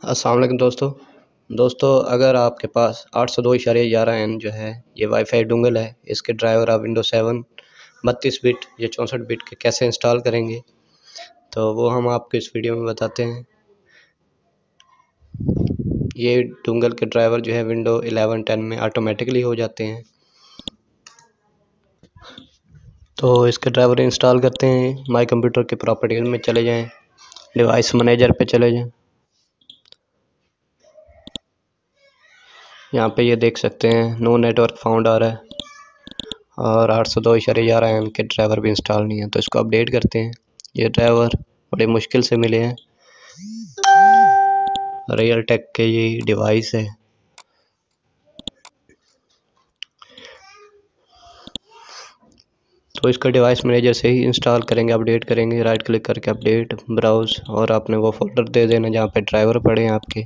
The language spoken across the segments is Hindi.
अस्सलाम वालेकुम दोस्तों अगर आपके पास 802.11n जो है ये वाईफाई डोंगल है, इसके ड्राइवर आप विंडोज 7 32 बिट या 64 बिट के कैसे इंस्टॉल करेंगे तो वो हम आपको इस वीडियो में बताते हैं। ये डोंगल के ड्राइवर जो है विंडो 11 10 में ऑटोमेटिकली हो जाते हैं। तो इसके ड्राइवर इंस्टॉल करते हैं। माई कंप्यूटर के प्रॉपर्टीज में चले जाएं, डिवाइस मैनेजर पे चले जाएं। यहाँ पे ये देख सकते हैं नो नेटवर्क फाउंड आ रहा है और 802.11n के ड्राइवर भी इंस्टॉल नहीं है, तो इसको अपडेट करते हैं। ये ड्राइवर बड़े मुश्किल से मिले हैं, रियल टेक के ये डिवाइस है। तो इसका डिवाइस मैनेजर से ही इंस्टॉल करेंगे, अपडेट करेंगे। राइट क्लिक करके अपडेट ब्राउज, और आपने वो फोल्डर दे देना जहाँ पे ड्राइवर पड़े हैं आपके।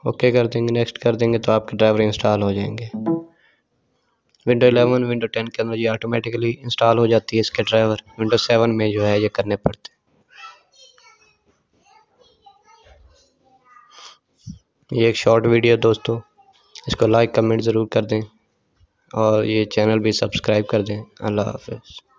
ओके कर देंगे, नेक्स्ट कर देंगे तो आपके ड्राइवर इंस्टॉल हो जाएंगे। विंडो 11 विंडो 10 के अंदर ये ऑटोमेटिकली इंस्टॉल हो जाती है इसके ड्राइवर। विंडो 7 में जो है ये करने पड़ते हैं। ये एक शॉर्ट वीडियो दोस्तों, इसको लाइक कमेंट ज़रूर कर दें और ये चैनल भी सब्सक्राइब कर दें। अल्लाह हाफ़िज़।